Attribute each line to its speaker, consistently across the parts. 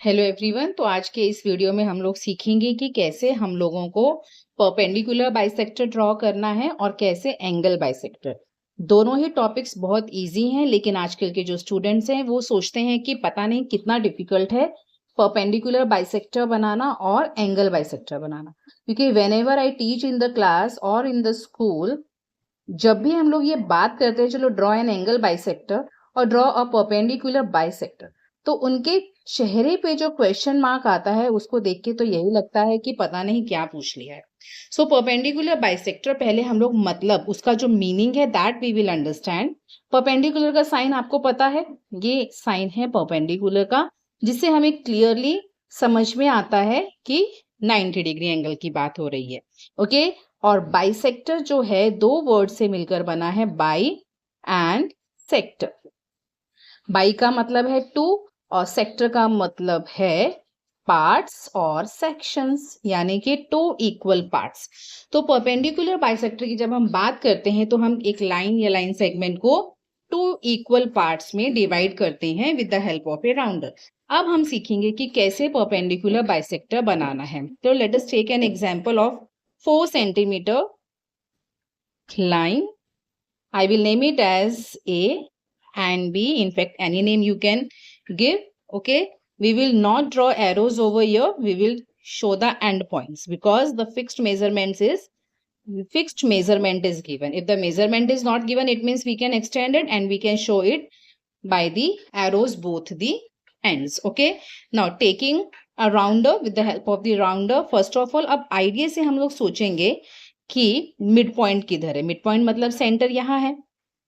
Speaker 1: Hello everyone. तो आज के इस वीडियो में हम लोग सीखेंगे कि कैसे हम लोगों को परपेंडिकुलर बाइसेक्टर ड्रॉ करना है और कैसे एंगल बाइसेक्टर। दोनों ही टॉपिक्स बहुत इजी हैं, लेकिन आजकल के जो स्टूडेंट्स हैं वो सोचते हैं कि पता नहीं कितना डिफिकल्ट है परपेंडिकुलर बाइसेक्टर बनाना और एंगल बाइसेक्टर बनाना। क्योंकि whenever I teach in the class और इन द स्कूल, जब भी हम लोग ये बात करते हैं चलो ड्रॉ एन एंगल बाइसेक्टर और ड्रॉ अ परपेंडिकुलर बाइसेक्टर, तो उनके चेहरे पे जो क्वेश्चन मार्क आता है उसको देख के तो यही लगता है कि पता नहीं क्या पूछ लिया है। सो परपेंडिकुलर बाइसेक्टर पहले हम लोग मतलब उसका जो मीनिंग है that we will understand. Perpendicular का साइन आपको पता है, ये साइन है परपेंडिकुलर का, जिससे हमें क्लियरली समझ में आता है कि 90 डिग्री एंगल की बात हो रही है। ओके और बाइसेक्टर जो है दो वर्ड से मिलकर बना है, बाई एंड सेक्टर। बाई का मतलब है टू और सेक्टर का मतलब है पार्ट्स और सेक्शंस, यानी कि टू इक्वल पार्ट्स। तो परपेंडिकुलर बाइसेक्टर की जब हम बात करते हैं तो हम एक लाइन या लाइन सेगमेंट को टू इक्वल पार्ट्स में डिवाइड करते हैं with the help of A rounder. अब हम सीखेंगे कि कैसे परपेंडिकुलर बाइसेक्टर बनाना है। तो let us take an example of 4 centimeter line. I will name it as A and B. In fact, any name you can give. Okay. We will not draw arrows over here. We will show the end points because the fixed measurement is given. If the measurement is not given, it means we can extend it and we can show it by the arrows both the ends. Okay. Now taking a rounder, with the help of the rounder, first of all, अब idea से हम लोग सोचेंगे कि mid point किधर है। Mid point मतलब centre यहाँ है,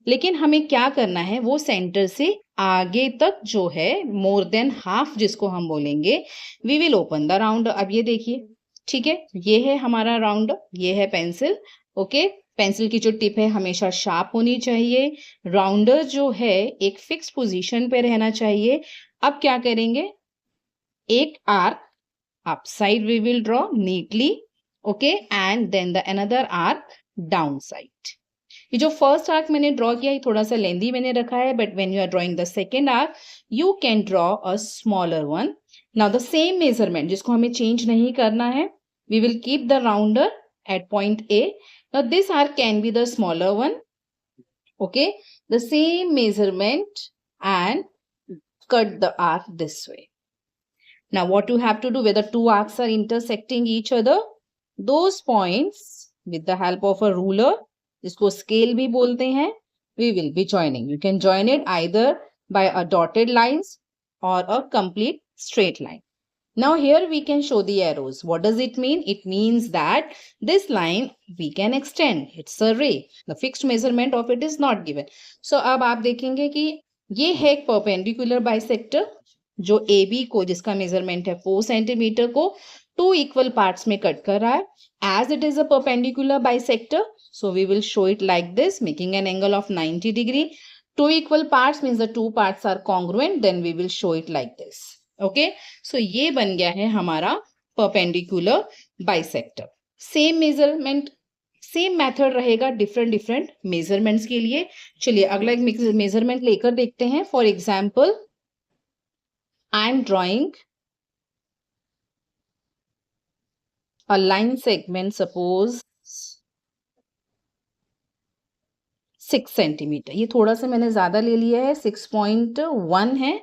Speaker 1: लेकिन हमें क्या करना है, वो सेंटर से आगे तक जो है मोर देन हाफ जिसको हम बोलेंगे, we will open the rounder. अब ये देखिए, ठीक है, ये है हमारा राउंडर, ये है पेंसिल। ओके, पेंसिल की जो टिप है हमेशा शार्प होनी चाहिए। राउंडर जो है एक फिक्स पोजीशन पे रहना चाहिए। अब क्या करेंगे, एक arc up side we will draw neatly. Okay and then the another arc down side. ये जो फर्स्ट आर्क मैंने ड्रॉ किया ये थोड़ा सा लेंदी मैंने रखा है, but when you are drawing the second arc you can draw a smaller one. Now the same measurement जिसको हमें चेंज नहीं करना है, we will keep the rounder at point A. Now this arc can be the smaller one. Okay, the same measurement and cut the arc this way. Now what you have to do, where the two arcs are intersecting each other, those points with the help of a ruler, जिसको scale भी बोलते हैं, we will be joining. You can join it either by a dotted lines or a complete straight line. Now here we can show the arrows. What does it mean? It means that this line we can extend. It's a ray. The fixed measurement of it is not given. So अब आप देखेंगे कि ये है एक perpendicular bisector जो AB को, जिसका मेजरमेंट है 4 सेंटीमीटर, को टू इक्वल पार्ट्स में कट कर रहा है। As it is a perpendicular bisector, so we will show it like this, making an angle of 90 degree. Two equal parts means the two parts are congruent. Then we will show it like this. Okay so ये बन गया है हमारा perpendicular bisector. Same measurement, same method रहेगा different measurements के लिए। चलिए अगला एक मेजरमेंट लेकर देखते हैं। For example I am drawing a line segment, suppose 6 centimetre. ये थोड़ा सा मैंने ज्यादा ले लिया है, 6.1 है।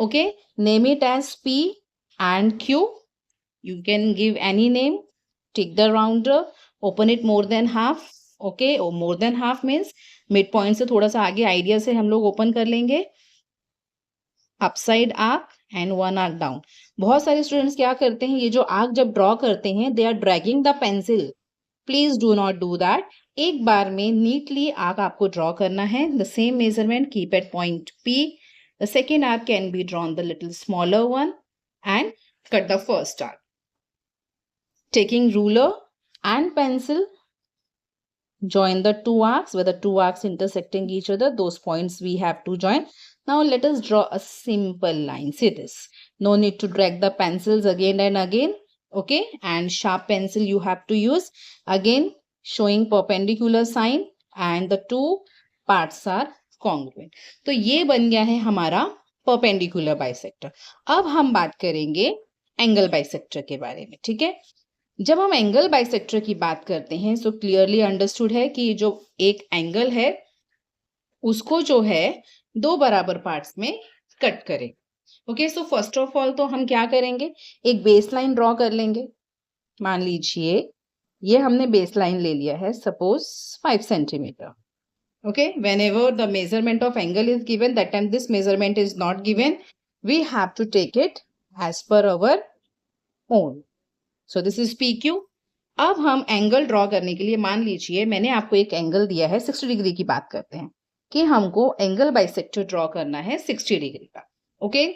Speaker 1: Okay, name it as P and Q. You can give any name. Take the rounder, open it more than half. Okay, or more than half means midpoint से थोड़ा सा आगे आइडिया से हम लोग ओपन कर लेंगे। Upside arc and one arc down. बहुत सारे स्टूडेंट्स क्या करते हैं, ये जो आर्क जब ड्रॉ करते हैं they are dragging the pencil. Please do not do that. एक बार में नीटली आर्क आपको ड्रॉ करना है। The same measurement keep at point P. The second arc can be drawn the little smaller one and cut the first arc. Taking ruler and pencil, join the two arcs, where the two arcs intersecting each other, those points we have to join. Now let us draw a simple line. See this. No need to drag the pencils again and again. Okay, and sharp pencil you have to use. Again, showing perpendicular sign and the two parts are congruent. तो ये बन गया है हमारा perpendicular bisector. अब हम बात करेंगे एंगल बाइसेक्टर के बारे में, ठीक है। जब हम एंगल बाइसेक्टर की बात करते हैं सो क्लियरली अंडरस्टूड है कि जो एक एंगल है उसको जो है दो बराबर पार्ट्स में कट करें। Okay, so first of all तो हम क्या करेंगे, एक बेस लाइन ड्रॉ कर लेंगे। मान लीजिए ये हमने बेस लाइन ले लिया है, suppose 5 centimetre. Okay, whenever the measurement of angle is given, that time this measurement is not given, we have to take it as per our own. So this is PQ. अब हम angle draw करने के लिए मान लीजिए मैंने आपको एक एंगल दिया है, 60 डिग्री की बात करते हैं कि हमको एंगल बाइसेक्टर ड्रॉ करना है 60 डिग्री का। ओके,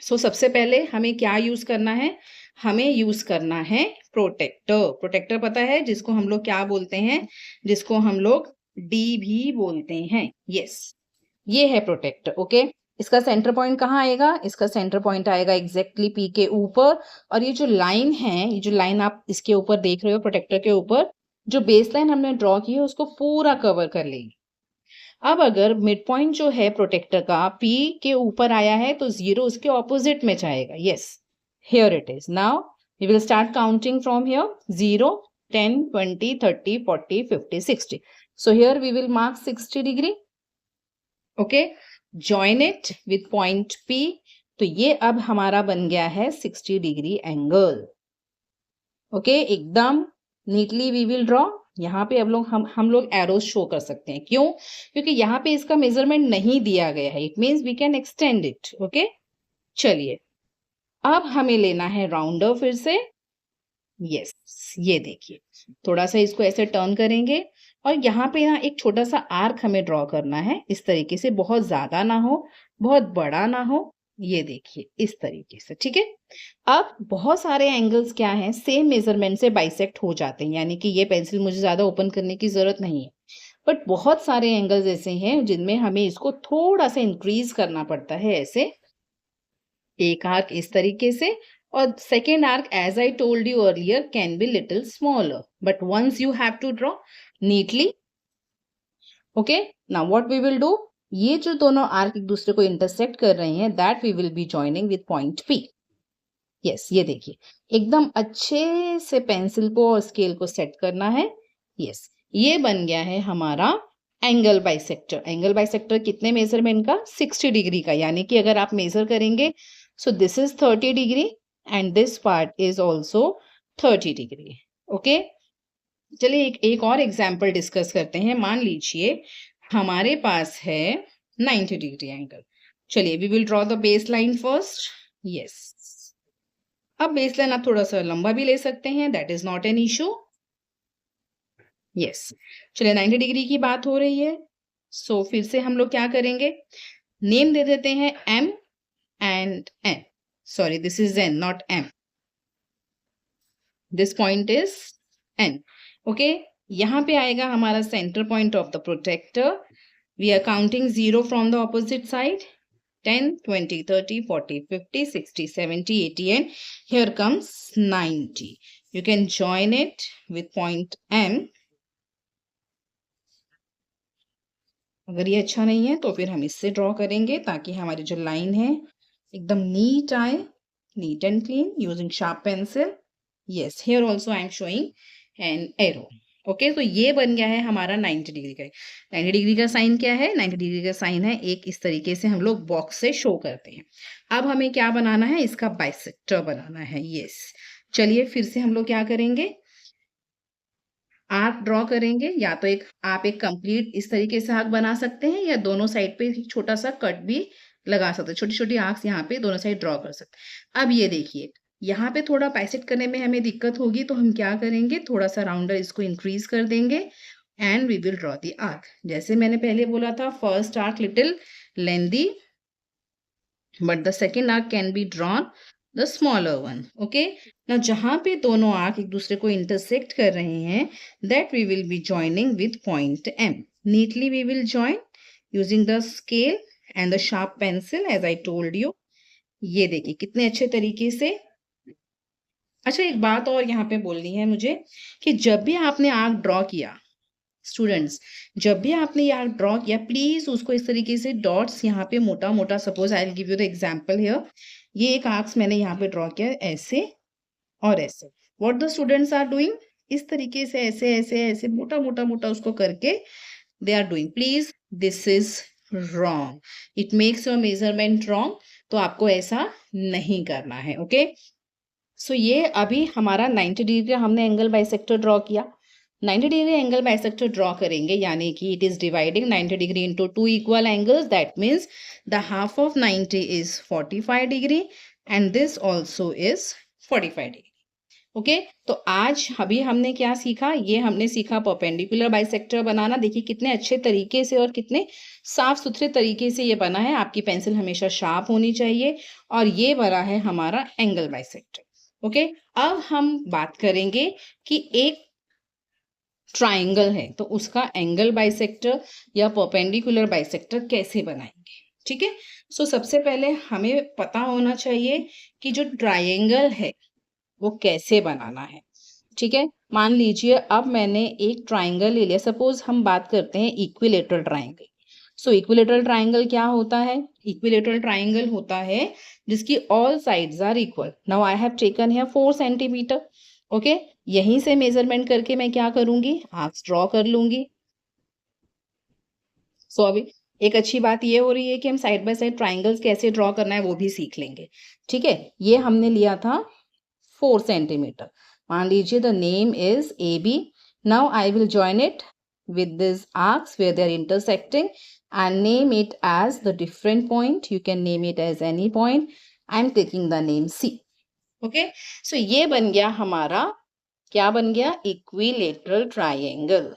Speaker 1: सो सबसे पहले हमें क्या यूज करना है, हमें यूज करना है प्रोटेक्टर। प्रोटेक्टर पता है जिसको हम लोग क्या बोलते हैं, जिसको हम लोग डी भी बोलते हैं। यस, ये है प्रोटेक्टर। ओके, इसका सेंटर पॉइंट कहाँ आएगा, इसका सेंटर पॉइंट आएगा एग्जैक्टली पी के ऊपर। और ये जो लाइन है, ये जो लाइन आप इसके ऊपर देख रहे हो प्रोटेक्टर के ऊपर, जो बेस लाइन हमने ड्रॉ की है उसको पूरा कवर कर लेगी। अब अगर मिड पॉइंट जो है प्रोटेक्टर का पी के ऊपर आया है तो 0 उसके ऑपोजिट में जाएगा। Yes, here it is. Now we will start counting from here 0, 10, 20, 30, 40, 50, 60. So here we will mark 60 degree. Okay, join it with point P. तो ये अब हमारा बन गया है 60 डिग्री एंगल। ओके, एकदम नीटली वी विल ड्रॉ। यहाँ पे अब लोग हम लोग एरोज शो कर सकते हैं। क्यों? क्योंकि यहाँ पे इसका मेजरमेंट नहीं दिया गया है। It means we can extend it. Okay, चलिए अब हमें लेना है राउंडर फिर से। यस, ये देखिए, थोड़ा सा इसको ऐसे टर्न करेंगे और यहाँ पे ना एक छोटा सा आर्क हमें ड्रॉ करना है इस तरीके से, बहुत ज्यादा ना हो, बहुत बड़ा ना हो। ये देखिए इस तरीके से, ठीक है। अब बहुत सारे एंगल्स क्या हैं, सेम मेजरमेंट से बाइसेक्ट हो जाते हैं, यानी कि ये पेंसिल मुझे ज्यादा ओपन करने की जरूरत नहीं है। बट बहुत सारे एंगल्स ऐसे हैं जिनमें हमें इसको थोड़ा सा इंक्रीज करना पड़ता है। ऐसे एक आर्क इस तरीके से, और second arc as I told you earlier can be little smaller, but once you have to draw neatly. Okay, now what we will do, ये जो दोनों आर्क एक दूसरे को इंटरसेक्ट कर रहे हैं that we will be joining with point P. Yes, ये देखिए एकदम अच्छे से पेंसिल को और स्केल को सेट करना है। Yes, ये बन गया है हमारा एंगल बाइसेक्टर। एंगल बाइसेक्टर कितने मेजरमेंट का, 60 डिग्री का। यानी कि अगर आप मेजर करेंगे so this is 30 degree and this part is also 30 degree. Okay, चलिए एक और एग्जाम्पल डिस्कस करते हैं। मान लीजिए हमारे पास है 90 डिग्री एंगल। चलिए we will draw the base line first. Yes, अब बेस लाइन आप थोड़ा सा लंबा भी ले सकते हैं, that is not an issue. Yes, चलिए 90 डिग्री की बात हो रही है, सो फिर से हम लोग क्या करेंगे, नेम दे देते हैं M and N. Sorry, this is N, not M. This point is N. Okay, यहाँ पे आएगा हमारा center point of the protector. We are counting 0 from the opposite side. 10, 20, 30, 40, 50, 60, 70, 80 and here comes 90. You can join it with point M. अगर ये अच्छा नहीं है तो फिर हम इससे ड्रॉ करेंगे ताकि हमारी जो लाइन है एकदम नीट आए, neat and clean using sharp pencil. Yes, here also I am showing an arrow. Okay, तो ये बन गया है हमारा 90 डिग्री का। 90 डिग्री का साइन क्या है, 90 डिग्री का साइन है एक इस तरीके से हम लोग बॉक्स से शो करते हैं। अब हमें क्या बनाना है, इसका बाइसेक्टर बनाना है। यस, चलिए फिर से हम लोग क्या करेंगे, आर्क ड्रॉ करेंगे। या तो आप एक कंप्लीट इस तरीके से आर्क बना सकते हैं या दोनों साइड पे एक छोटा सा कट भी लगा सकते हैं, छोटी छोटी आर्क्स यहाँ पे दोनों साइड ड्रॉ कर सकते हैं। अब ये देखिए यहाँ पे थोड़ा बाइसेक्ट करने में हमें दिक्कत होगी तो हम क्या करेंगे, थोड़ा सा राउंडर इसको इंक्रीज कर देंगे and we will draw the arc. जैसे मैंने पहले बोला था, first arc little lengthy but the second arc can be drawn the smaller one. Okay, ना जहां पे दोनों आर्क एक दूसरे को इंटरसेक्ट कर रहे हैं that we will be joining with point M. Neatly we will join using the scale and the sharp pencil as I told you. ये देखिए कितने अच्छे तरीके से। अच्छा, एक बात और यहाँ पे बोलनी है मुझे कि जब भी आपने आर्क ड्रॉ किया स्टूडेंट्स, जब भी आपने यहाँ ड्रॉ किया प्लीज उसको इस तरीके से डॉट्स यहाँ पे मोटा मोटा, suppose I will give you the example here, ये एक आर्क्स मैंने यहाँ पे ड्रॉ किया ऐसे और ऐसे। What the students are doing, इस तरीके से ऐसे ऐसे ऐसे मोटा मोटा मोटा उसको करके they are doing. Please this is wrong, it makes your measurement wrong, तो आपको ऐसा नहीं करना है। ओके, सो ये अभी हमारा 90 डिग्री का हमने एंगल बाइसेक्टर ड्रॉ किया। 90 डिग्री एंगल बाइसेक्टर ड्रॉ करेंगे यानी कि it is dividing 90 degree into two equal angles, that means the half of 90 is 45 degree and this also is 45 degree. Okay, तो आज अभी हमने क्या सीखा, ये हमने सीखा परपेंडिकुलर बाइसेक्टर बनाना। देखिए कितने अच्छे तरीके से और कितने साफ सुथरे तरीके से ये बना है। आपकी पेंसिल हमेशा शार्प होनी चाहिए। और ये बना है हमारा एंगल बाइसेक्टर। ओके, अब हम बात करेंगे कि एक ट्राइंगल है तो उसका एंगल बाइसेक्टर या परपेंडिकुलर बाइसेक्टर कैसे बनाएंगे। ठीक है, सो सबसे पहले हमें पता होना चाहिए कि जो ट्राइंगल है वो कैसे बनाना है। ठीक है, मान लीजिए अब मैंने एक ट्राइंगल ले लिया, सपोज हम बात करते हैं equilateral triangle. So equilateral triangle क्या होता है, इक्विलेटरल ट्राइंगल होता है जिसकी all sides are equal. Now I have taken here 4 centimetre. Okay, यहीं से मेजरमेंट करके मैं क्या करूंगी, आर्क्स ड्रॉ कर लूंगी। सो अभी एक अच्छी बात ये हो रही है कि हम साइड बाय साइड ट्राइंगल्स कैसे ड्रॉ करना है वो भी सीख लेंगे। ठीक है, ये हमने लिया था 4 सेंटीमीटर। मान लीजिए the name is A B. Now I will join it with these arcs where they are intersecting and name it as the different point. You can name it as any point. I'm taking the name C. Okay, so ये बन गया हमारा, क्या बन गया, equilateral triangle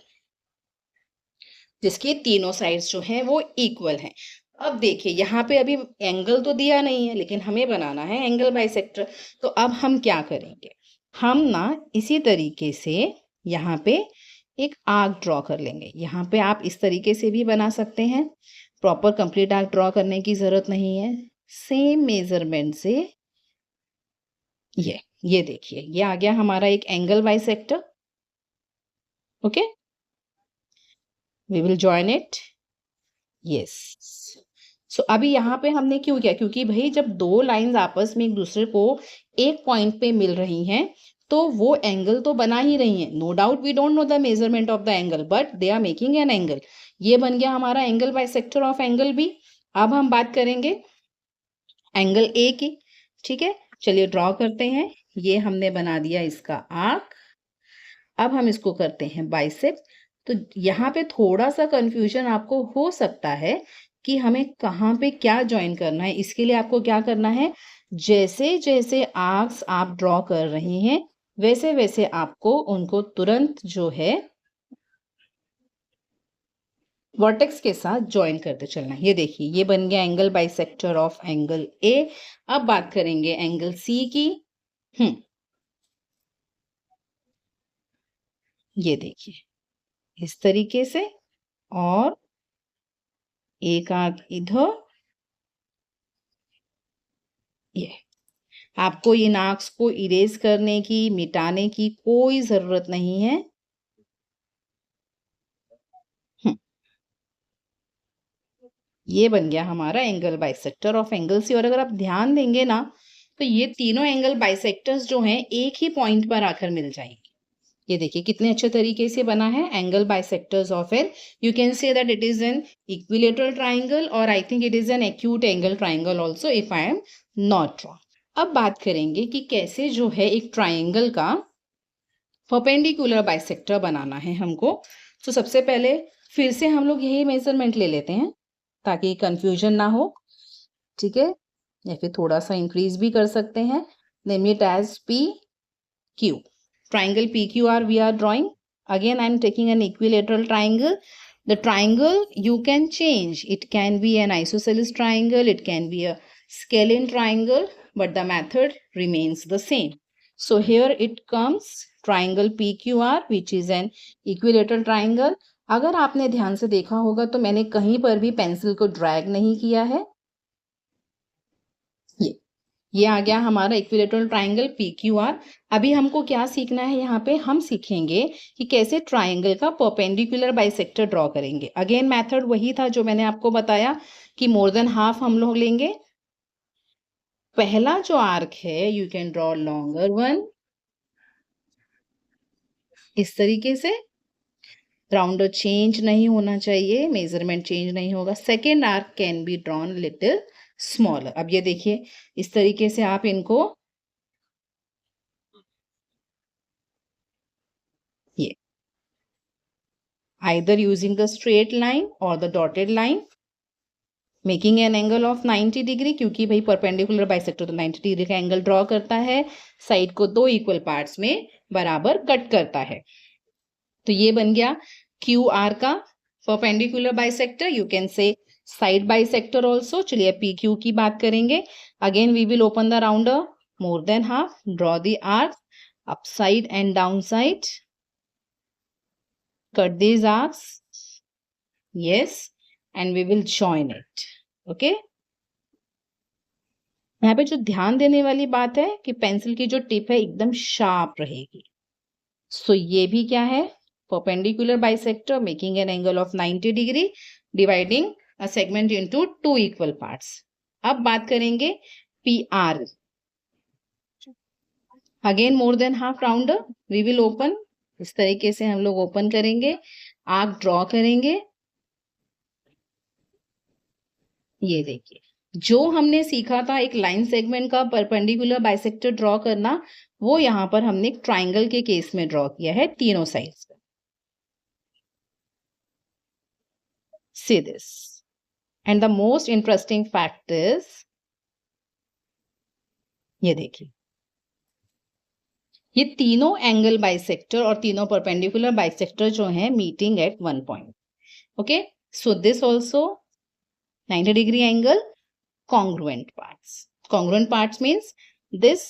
Speaker 1: जिसके तीनों sides जो हैं वो इक्वल हैं। अब देखिए यहाँ पे अभी एंगल तो दिया नहीं है लेकिन हमें बनाना है एंगल बाइसेक्टर। तो अब हम क्या करेंगे, हम ना इसी तरीके से यहाँ पे एक आर्क ड्रॉ कर लेंगे। यहाँ पे आप इस तरीके से भी बना सकते हैं, प्रॉपर कंप्लीट आर्क ड्रॉ करने की जरूरत नहीं है। सेम मेजरमेंट से ये देखिए ये आ गया हमारा एक angle bisector. Okay, we will join it. Yes, so अभी यहाँ पे हमने क्यों किया, क्योंकि भाई जब दो लाइंस आपस में एक दूसरे को एक पॉइंट पे मिल रही हैं तो वो एंगल तो बना ही रही हैं। No doubt we don't know the measurement of the angle but they are making an angle. ये बन गया हमारा angle bisector of angle B. अब हम बात करेंगे एंगल ए की। ठीक है, चलिए ड्रॉ करते हैं। ये हमने बना दिया इसका आर्क। अब हम इसको करते हैं बाइसेप्ट। तो यहाँ पे थोड़ा सा कंफ्यूजन आपको हो सकता है कि हमें कहाँ पे क्या ज्वाइन करना है। इसके लिए आपको क्या करना है, जैसे जैसे आर्क्स आप ड्रॉ कर रहे हैं वैसे वैसे आपको उनको तुरंत जो है वर्टेक्स के साथ ज्वाइन करते चलना है। ये देखिए ये बन गया angle bisector of angle A. अब बात करेंगे एंगल सी की। ये देखिए इस तरीके से, और एक आंख इधर। ये आपको इन आर्क्स को इरेज करने की, मिटाने की कोई जरूरत नहीं है। ये बन गया हमारा angle bisector of angle C. और अगर आप ध्यान देंगे ना तो ये तीनों एंगल बाइसेक्टर्स जो हैं एक ही पॉइंट पर आकर मिल जाएंगे। ये देखिए कितने अच्छे तरीके से बना है angle bisectors of an. You can say that it is an equilateral triangle और I think it is an acute angle triangle also if I am not wrong. अब बात करेंगे कि कैसे जो है एक ट्राइंगल का परपेंडिकुलर बाइसेक्टर बनाना है हमको। तो सबसे पहले फिर से हम लोग यही मेजरमेंट ले लेते हैं ताकि कंफ्यूजन ना हो। ठीक है, या फिर थोड़ा सा इंक्रीज भी कर सकते हैं। Name it as P Q. Triangle PQR we are drawing. Again I am taking an equilateral triangle. The triangle you can change. It can be an isosceles triangle. It can be a scalene triangle. But the method remains the same. So here it comes triangle PQR which is an equilateral triangle. अगर आपने ध्यान से देखा होगा तो मैंने कहीं पर भी पेंसिल को ड्रैग नहीं किया है। ये आ गया हमारा इक्विलेटरल ट्राइंगल PQR। अभी हमको क्या सीखना है, यहाँ पे हम सीखेंगे कि कैसे ट्राइंगल का परपेंडिकुलर बाइसेक्टर ड्रॉ करेंगे। अगेन मेथड वही था जो मैंने आपको बताया कि मोर देन हाफ हम लोग लेंगे। पहला जो आर्क है you can draw longer one, इस तरीके से। राउंडर चेंज नहीं होना चाहिए, मेजरमेंट चेंज नहीं होगा। Second arc can be drawn little smaller. अब ये देखिए इस तरीके से आप इनको ये either using the straight line or the dotted line making an angle of 90 degree, क्योंकि भाई परपेंडिकुलर बाइसेक्टर तो 90 डिग्री का एंगल ड्रॉ करता है, साइड को दो इक्वल पार्ट्स में बराबर कट करता है। तो ये बन गया QR का perpendicular bisector. You can say side bisector also. चलिए PQ की बात करेंगे। Again we will open the rounder more than half, draw the arc upside and downside, cut these arcs, yes, and we will join it. Okay, यहाँ पे जो ध्यान देने वाली बात है कि पेंसिल की जो टिप है एकदम शार्प रहेगी। सो ये भी क्या है, perpendicular bisector making an angle of 90 degree, dividing a segment into two equal parts. अब बात करेंगे PR। Again more than half rounder we will open, इस तरीके से हम लोग ओपन करेंगे, आर्क ड्रॉ करेंगे। ये देखिए जो हमने सीखा था एक लाइन सेगमेंट का परपेंडिकुलर बाइसेक्टर ड्रॉ करना, वो यहाँ पर हमने एक ट्राइंगल के केस में ड्रॉ किया है तीनों साइड्स पर। See this, and the most interesting fact is, ये देखिए ये तीनों एंगल बाइसेक्टर और तीनों परपेंडिकुलर बाइसेक्टर जो हैं meeting at one point. Okay, so this also 90 degree angle, congruent parts. Congruent parts means this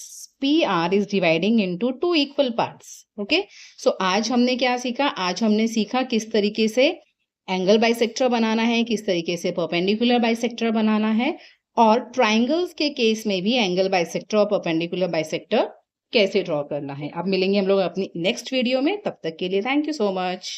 Speaker 1: PR is dividing into two equal parts. Okay, so आज हमने क्या सीखा, आज हमने सीखा किस तरीके से एंगल बाइसेक्टर बनाना है, किस तरीके से परपेंडिकुलर बाइसेक्टर बनाना है, और ट्राइंगल्स के केस में भी एंगल बाइसेक्टर और परपेंडिकुलर बाइसेक्टर कैसे ड्रॉ करना है। अब मिलेंगे हम लोग अपनी नेक्स्ट वीडियो में, तब तक के लिए थैंक यू सो मच।